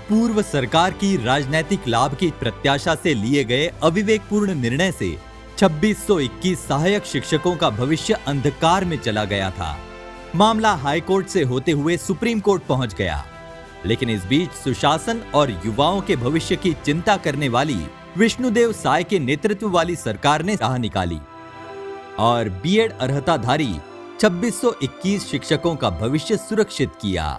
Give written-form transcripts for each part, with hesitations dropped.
पूर्व सरकार की राजनीतिक लाभ की प्रत्याशा से लिए गए अविवेकपूर्ण निर्णय से 2621 सहायक शिक्षकों का भविष्य अंधकार में चला गया था। मामला हाईकोर्ट से होते हुए सुप्रीम कोर्ट पहुंच गया, लेकिन इस बीच सुशासन और युवाओं के भविष्य की चिंता करने वाली विष्णुदेव साय के नेतृत्व वाली सरकार ने राह निकाली और बीएड अर्हताधारी 2621 शिक्षकों का भविष्य सुरक्षित किया।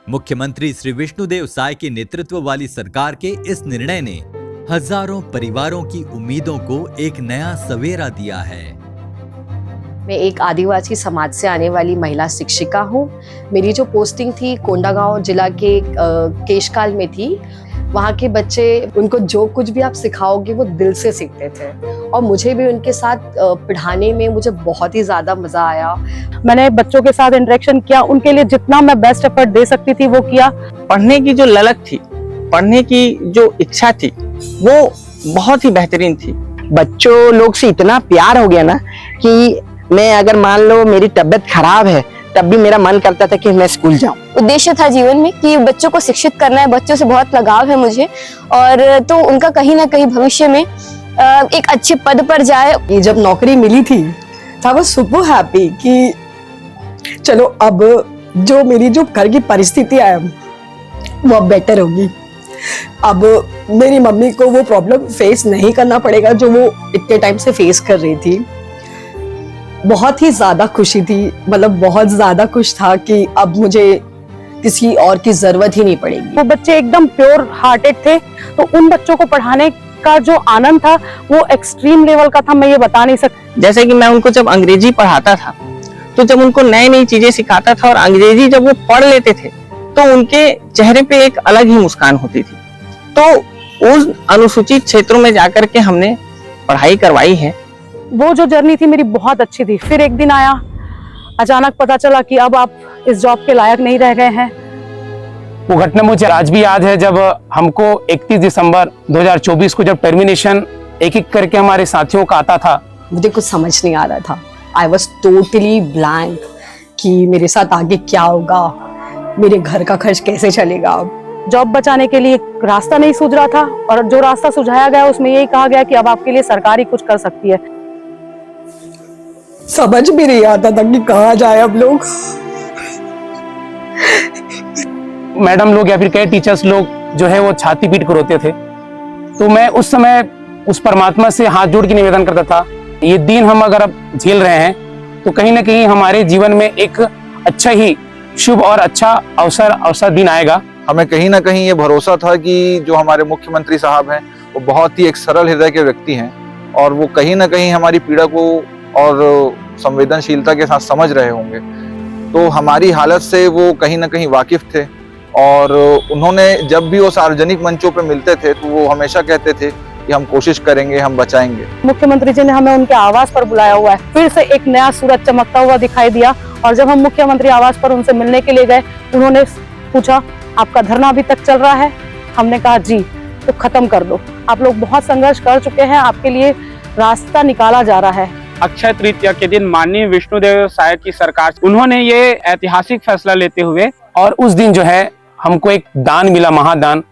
मुख्यमंत्री श्री विष्णुदेव साय के नेतृत्व वाली सरकार के इस निर्णय ने हजारों परिवारों की उम्मीदों को एक नया सवेरा दिया है। मैं एक आदिवासी समाज से आने वाली महिला शिक्षिका हूँ। मेरी जो पोस्टिंग थी कोंडागांव जिला के केशकाल में थी। वहाँ के बच्चे, उनको जो कुछ भी आप सिखाओगे वो दिल से सीखते थे और मुझे भी उनके साथ पढ़ाने में मुझे बहुत ही ज़्यादा मज़ा आया। मैंने बच्चों के साथ इंटरेक्शन किया, उनके लिए जितना मैं बेस्ट एफर्ट दे सकती थी वो किया। पढ़ने की जो ललक थी, पढ़ने की जो इच्छा थी, वो बहुत ही बेहतरीन थी। बच्चों लोग से इतना प्यार हो गया ना कि मैं अगर मान लो मेरी तबीयत खराब है तब भी मेरा मन करता था कि मैं स्कूल जाऊं। उद्देश्य था जीवन में कि बच्चों को शिक्षित करना है, बच्चों से बहुत लगाव है मुझे, और तो उनका कहीं ना कहीं भविष्य में एक अच्छे पद पर जाए। जब नौकरी मिली थी था वो सुपर हैप्पी कि चलो अब जो मेरी जो घर की परिस्थितियां है वो अब बेटर होगी। अब मेरी मम्मी को वो प्रॉब्लम फेस नहीं करना पड़ेगा जो वो इतने टाइम से फेस कर रही थी। बहुत ही ज्यादा खुशी थी, मतलब बहुत ज्यादा खुश था कि अब मुझे किसी और की जरूरत ही नहीं पड़ेगी। वो बच्चे एकदम प्योर हार्टेड थे, तो उन बच्चों को पढ़ाने का जो आनंद था वो एक्सट्रीम लेवल का था, मैं ये बता नहीं सकती। जैसे कि मैं उनको जब अंग्रेजी पढ़ाता था, तो जब उनको नई नई चीजें सिखाता था और अंग्रेजी जब वो पढ़ लेते थे तो उनके चेहरे पे एक अलग ही मुस्कान होती थी। तो उस अनुसूचित क्षेत्रों में जाकर के हमने पढ़ाई करवाई है। वो जो जर्नी थी मेरी बहुत अच्छी थी। फिर एक दिन आया, अचानक पता चला कि अब आप इस जॉब के लायक नहीं रह गए हैं। वो घटना मुझे आज भी याद है, जब हमको 31 दिसंबर 2024 को जब टर्मिनेशन एक एक करके हमारे साथियों का आता था, मुझे कुछ समझ नहीं आ रहा था। आई वॉज टोटली ब्लैंक कि मेरे साथ आगे क्या होगा, मेरे घर का खर्च कैसे चलेगा। जॉब बचाने के लिए रास्ता नहीं सूझ रहा था, और जो रास्ता सुझाया गया उसमें यही कहा गया कि अब आपके लिए सरकार ही कुछ कर सकती है। समझ भी नहीं आता था कि कहाँ जाए अब लोग। मैडम लोग या फिर कई टीचर्स लोग जो है वो छाती पीट कर रोते थे। तो मैं उस समय उस परमात्मा से हाथ जोड़ के निवेदन करता था, ये दिन हम अगर अब झेल रहे हैं तो कहीं ना कहीं हमारे जीवन में एक अच्छा ही शुभ और अच्छा अवसर दिन आएगा। हमें कहीं ना कहीं ये भरोसा था कि जो हमारे मुख्यमंत्री साहब हैं वो बहुत ही एक सरल हृदय के व्यक्ति हैं और वो कहीं ना कहीं हमारी पीड़ा को और संवेदनशीलता के साथ समझ रहे होंगे। तो हमारी हालत से वो कहीं ना कहीं वाकिफ थे और उन्होंने जब भी वो सार्वजनिक मंचों पे मिलते थे तो वो हमेशा कहते थे कि हम कोशिश करेंगे, हम बचाएंगे। मुख्यमंत्री जी ने हमें उनके आवास पर बुलाया हुआ है। फिर से एक नया सूरज चमकता हुआ दिखाई दिया, और जब हम मुख्यमंत्री आवास पर उनसे मिलने के लिए गए, उन्होंने पूछा आपका धरना अभी तक चल रहा है? हमने कहा जी। तो खत्म कर दो, आप लोग बहुत संघर्ष कर चुके हैं, आपके लिए रास्ता निकाला जा रहा है। अक्षय तृतीया के दिन माननीय विष्णुदेव साय की सरकार, उन्होंने ये ऐतिहासिक फैसला लेते हुए, और उस दिन जो है हमको एक दान मिला, महादान।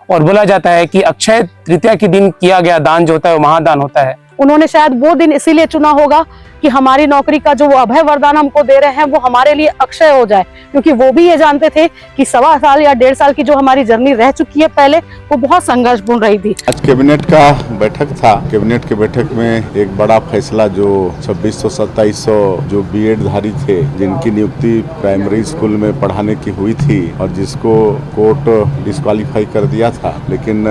और बोला जाता है कि अक्षय तृतीया के दिन किया गया दान जो होता है वो महादान होता है। उन्होंने शायद वो दिन इसीलिए चुना होगा कि हमारी नौकरी का जो वो अभय वरदान हमको दे रहे हैं वो हमारे लिए अक्षय हो जाए, क्योंकि वो भी ये जानते थे कि 1.25 साल या 1.5 साल की जो हमारी जर्नी रह चुकी है पहले, वो बहुत संघर्षपूर्ण रही थी। आज कैबिनेट का बैठक था। कैबिनेट के बैठक में एक बड़ा फैसला जो 2600-2700 जो बीएड धारी थे, जिनकी नियुक्ति प्राइमरी स्कूल में पढ़ाने की हुई थी और जिसको कोर्ट डिस्क्वालीफाई कर दिया था, लेकिन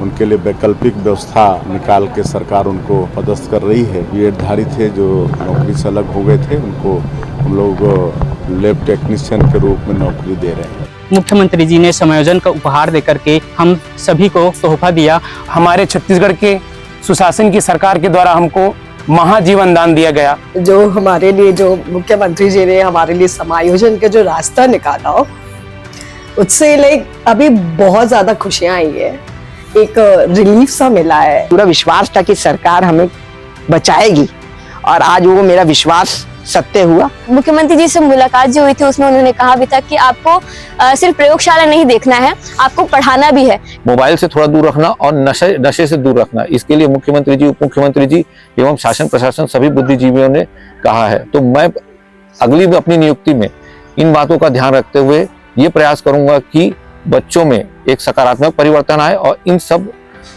उनके लिए वैकल्पिक व्यवस्था निकाल के सरकार उनको पदस्थ कर रही है। बीएड धारी थे जो नौकरी से अलग हो गए थे, उनको हम लोग लैब टेक्नीशियन के रूप में नौकरी दे रहे हैं। मुख्यमंत्री जी ने समायोजन का उपहार देकर के हम सभी को तोहफा दिया। हमारे छत्तीसगढ़ के सुशासन की सरकार के द्वारा हमको महाजीवन दान दिया गया। जो हमारे लिए, जो मुख्यमंत्री जी ने हमारे लिए समायोजन का जो रास्ता निकाला, उससे अभी बहुत ज्यादा खुशियां आई है, एक रिलीफ सा मिला है। पूरा विश्वास था कि सरकार हमें बचाएगी और आज वो मेरा विश्वास सत्य हुआ। मुख्यमंत्री जी से मुलाकात जो हुई थी उसमें उन्होंने कहा भी था कि आपको सिर्फ प्रयोगशाला नहीं देखना है, आपको पढ़ाना भी है। मोबाइल से थोड़ा दूर रखना और नशे से दूर रखना, इसके लिए मुख्यमंत्री जी, उप मुख्यमंत्री जी एवं शासन प्रशासन सभी बुद्धिजीवियों ने कहा है। तो मैं अगली अपनी नियुक्ति में इन बातों का ध्यान रखते हुए ये प्रयास करूंगा कि बच्चों में एक सकारात्मक परिवर्तन आए और इन सब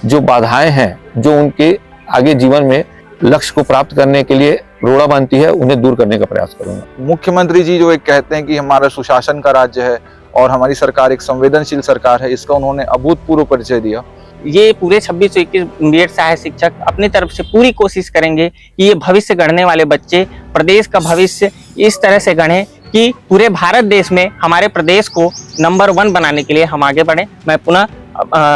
जो बाधाएं हैं जो उनके आगे जीवन में लक्ष्य को प्राप्त करने के लिए रोड़ा बनती है, उन्हें दूर करने का प्रयास करूंगा। मुख्यमंत्री जी जो एक कहते हैं कि हमारा सुशासन का राज्य है और हमारी सरकार एक संवेदनशील सरकार है, इसका उन्होंने अभूतपूर्व परिचय दिया। ये पूरे 2621 बीएड सहायक शिक्षक अपनी तरफ से पूरी कोशिश करेंगे कि ये भविष्य गढ़ने वाले बच्चे प्रदेश का भविष्य इस तरह से गढ़ें कि पूरे भारत देश में हमारे प्रदेश को नंबर 1 बनाने के लिए हम आगे बढ़ें। मैं पुनः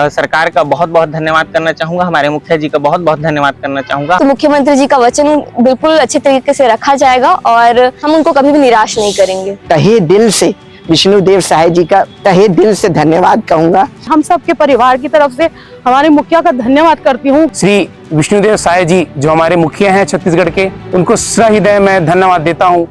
सरकार का बहुत बहुत धन्यवाद करना चाहूंगा, हमारे मुखिया जी का बहुत बहुत धन्यवाद करना चाहूंगा। तो मुख्यमंत्री जी का वचन बिल्कुल अच्छे तरीके से रखा जाएगा और हम उनको कभी भी निराश नहीं करेंगे। तहे दिल से विष्णुदेव सहाय जी का तहे दिल से धन्यवाद कहूंगा। हम सबके परिवार की तरफ से हमारे मुखिया का धन्यवाद करती हूँ। श्री विष्णुदेव साय जी जो हमारे मुखिया हैं छत्तीसगढ़ के, उनको सहृदय मैं धन्यवाद देता हूँ।